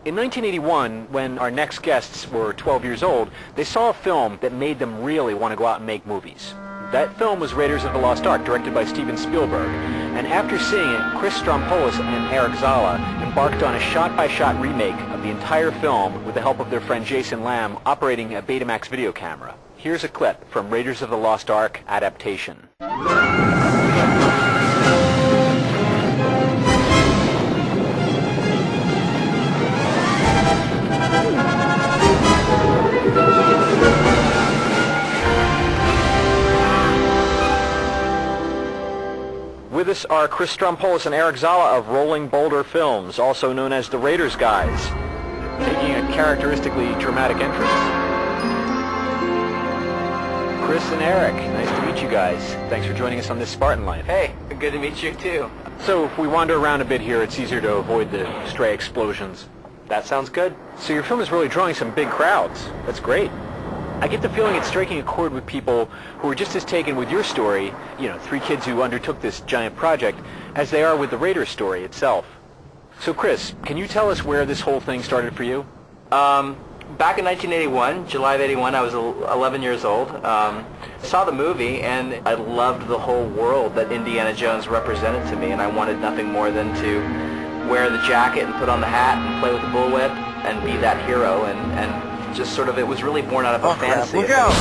In 1981, when our next guests were 12 years old, they saw a film that made them really want to go out and make movies. That film was Raiders of the Lost Ark, directed by Steven Spielberg. And after seeing it, Chris Strompoulos and Eric Zala embarked on a shot-by-shot remake of the entire film with the help of their friend Jason Lamb operating a Betamax video camera. Here's a clip from Raiders of the Lost Ark adaptation. With us are Chris Strompoulos and Eric Zala of Rolling Boulder Films, also known as the Raiders guys, taking a characteristically dramatic entrance. Chris and Eric, nice to meet you guys. Thanks for joining us on This Spartan Life. Hey, good to meet you too. So if we wander around a bit here, it's easier to avoid the stray explosions. That sounds good. So your film is really drawing some big crowds. That's great. I get the feeling it's striking a chord with people who are just as taken with your story, you know, three kids who undertook this giant project, as they are with the Raiders story itself. So Chris, can you tell us where this whole thing started for you? Back in 1981, July of 81, I was 11 years old. Saw the movie, and I loved the whole world that Indiana Jones represented to me, and I wanted nothing more than to wear the jacket and put on the hat and play with the bullwhip and be that hero, and just sort of, it was really born out of a fantasy. Look out!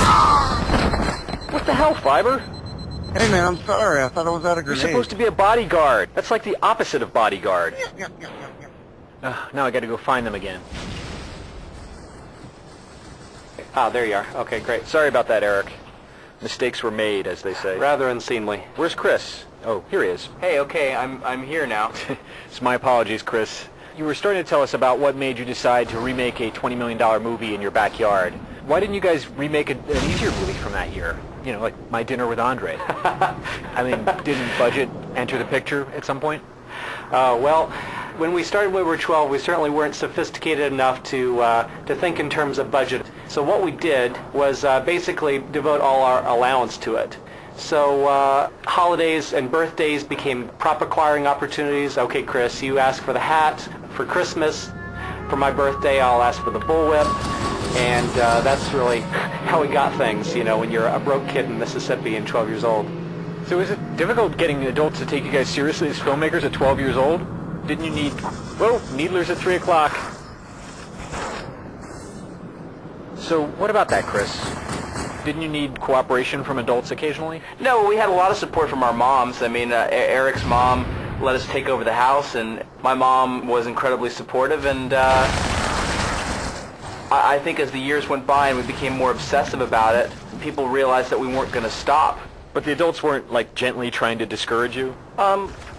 What the hell, Fiber? Hey man, I'm sorry. I thought it was out of grenade. You're supposed to be a bodyguard. That's like the opposite of bodyguard. Now I gotta go find them again. Ah, there you are. Okay, great. Sorry about that, Eric. Mistakes were made, as they say. Rather unseemly. Where's Chris? Oh, here he is. Hey, okay, I'm here now. It's my apologies, Chris. You were starting to tell us about what made you decide to remake a $20 million movie in your backyard. Why didn't you guys remake an easier movie from that year? You know, like My Dinner with Andre. I mean, didn't budget enter the picture at some point? Well, when we started when we were 12, we certainly weren't sophisticated enough to think in terms of budget. So what we did was basically devote all our allowance to it. So holidays and birthdays became prop acquiring opportunities. Okay, Chris, you ask for the hat. For Christmas, for my birthday, I'll ask for the bullwhip. And that's really how we got things, you know, when you're a broke kid in Mississippi and 12 years old. So is it difficult getting adults to take you guys seriously as filmmakers at 12 years old? Didn't you need... Whoa, Needler's at 3 o'clock. So what about that, Chris? Didn't you need cooperation from adults occasionally? No, we had a lot of support from our moms. I mean, Eric's mom let us take over the house, and my mom was incredibly supportive, and I think as the years went by and we became more obsessive about it, people realized that we weren't going to stop. But the adults weren't, like, gently trying to discourage you?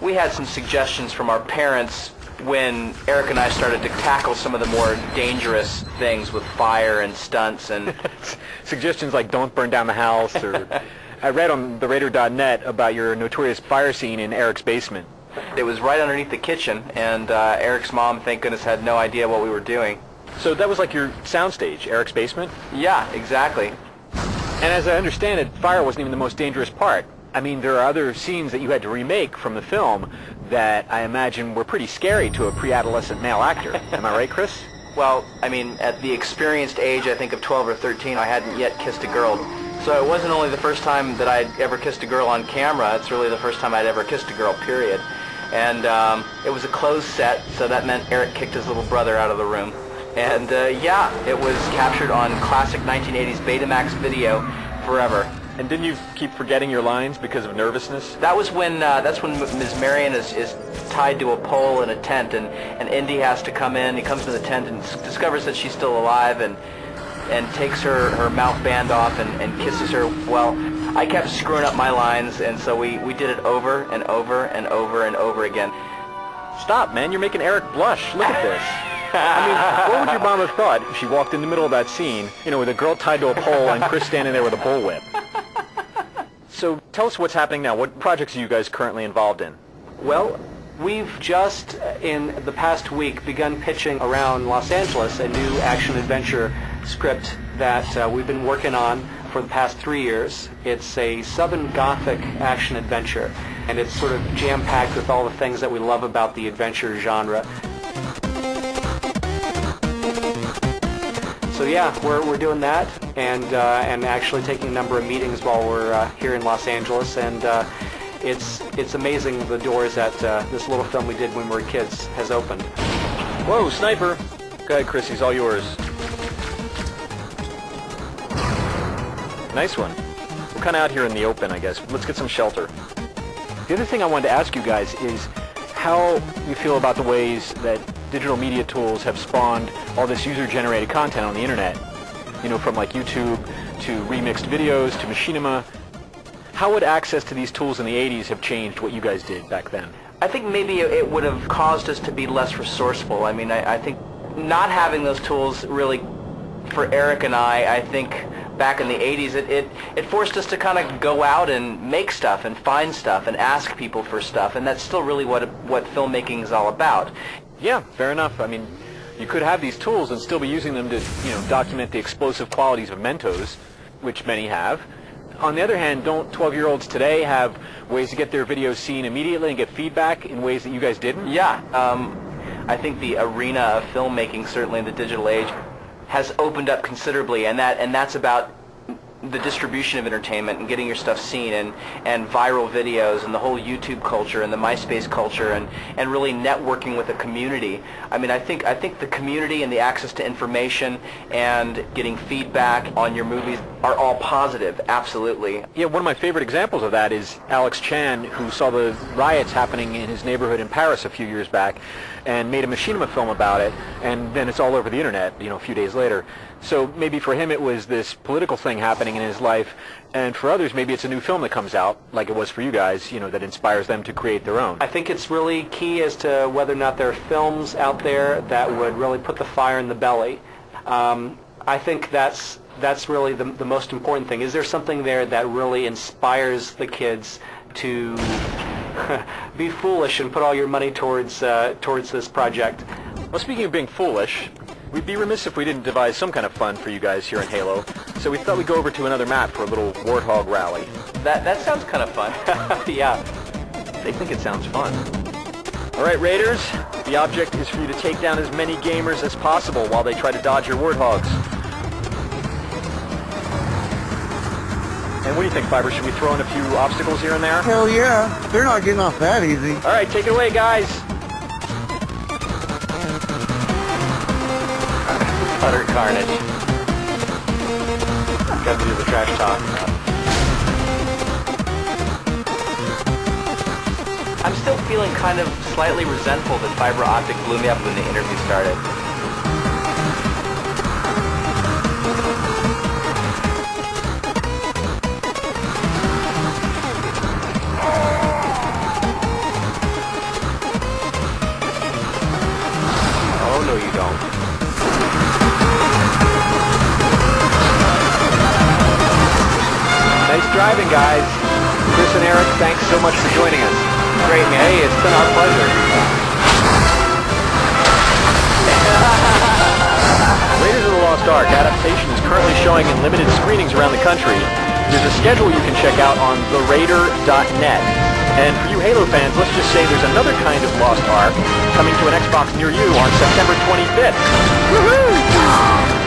We had some suggestions from our parents when Eric and I started to tackle some of the more dangerous things with fire and stunts and... Suggestions like don't burn down the house, or... I read on theraider.net about your notorious fire scene in Eric's basement. It was right underneath the kitchen, and Eric's mom, thank goodness, had no idea what we were doing. So that was like your soundstage, Eric's basement? Yeah, exactly. And as I understand it, fire wasn't even the most dangerous part. I mean, there are other scenes that you had to remake from the film that I imagine were pretty scary to a pre-adolescent male actor. Am I right, Chris? Well, I mean, at the experienced age, I think, of 12 or 13, I hadn't yet kissed a girl. So it wasn't only the first time that I'd ever kissed a girl on camera, it's really the first time I'd ever kissed a girl, period. And it was a closed set, so that meant Eric kicked his little brother out of the room. And yeah, it was captured on classic 1980s Betamax video forever. And didn't you keep forgetting your lines because of nervousness? That was when, that's when Ms. Marion is tied to a pole in a tent, and Indy has to come in. He comes to the tent and discovers that she's still alive, and takes her mouth band off and kisses her. Well, I kept screwing up my lines, and so we did it over and over and over and over again. Stop, man, you're making Eric blush. Look at this. I mean, what would your mom have thought if she walked in the middle of that scene, you know, with a girl tied to a pole and Chris standing there with a bullwhip? So tell us what's happening now. What projects are you guys currently involved in? Well, we've just, in the past week, begun pitching around Los Angeles a new action-adventure script that we've been working on for the past 3 years. It's a Southern Gothic action-adventure, and it's sort of jam-packed with all the things that we love about the adventure genre. So yeah, we're doing that, and actually taking a number of meetings while we're here in Los Angeles, and it's amazing the doors that this little film we did when we were kids has opened. Whoa, sniper! Go ahead, Chris, he's all yours. Nice one. We're kind of out here in the open, I guess. Let's get some shelter. The other thing I wanted to ask you guys is how you feel about the ways that digital media tools have spawned all this user-generated content on the internet. You know, from like YouTube to remixed videos to machinima. How would access to these tools in the 80s have changed what you guys did back then? I think maybe it would have caused us to be less resourceful. I mean, I think not having those tools really, for Eric and I think back in the 80s, it forced us to kind of go out and make stuff and find stuff and ask people for stuff, and that's still really what filmmaking is all about. Yeah, fair enough. I mean, you could have these tools and still be using them to, you know, document the explosive qualities of Mentos, which many have. On the other hand, don't 12-year-olds today have ways to get their videos seen immediately and get feedback in ways that you guys didn't? Yeah, I think the arena of filmmaking, certainly in the digital age, has opened up considerably, and that's about the distribution of entertainment and getting your stuff seen, and viral videos and the whole YouTube culture and the MySpace culture, and really networking with a community. I mean, I think the community and the access to information and getting feedback on your movies are all positive, absolutely. Yeah, one of my favorite examples of that is Alex Chan, who saw the riots happening in his neighborhood in Paris a few years back and made a machinima film about it, and then it's all over the internet, you know, a few days later. So maybe for him it was this political thing happening in his life, and for others maybe it's a new film that comes out, like it was for you guys, you know, that inspires them to create their own. I think it's really key as to whether or not there are films out there that would really put the fire in the belly. I think that's really the most important thing. Is there something there that really inspires the kids to be foolish and put all your money towards this project? Well, speaking of being foolish, we'd be remiss if we didn't devise some kind of fun for you guys here in Halo, so we thought we'd go over to another map for a little Warthog rally. That sounds kind of fun. Yeah, they think it sounds fun. All right, Raiders, the object is for you to take down as many gamers as possible while they try to dodge your Warthogs. And what do you think, Fiber? Should we throw in a few obstacles here and there? Hell yeah. They're not getting off that easy. All right, take it away, guys. Utter carnage. Got to do the trash talk. I'm still feeling kind of slightly resentful that fiber optic blew me up when the interview started. Oh, no, you don't. Nice driving, guys. Chris and Eric, thanks so much for joining us. Great, man. Hey, it's been our pleasure. Raiders of the Lost Ark adaptation is currently showing in limited screenings around the country. There's a schedule you can check out on theraider.net. And for you Halo fans, let's just say there's another kind of Lost Ark coming to an Xbox near you on September 25th. Woohoo!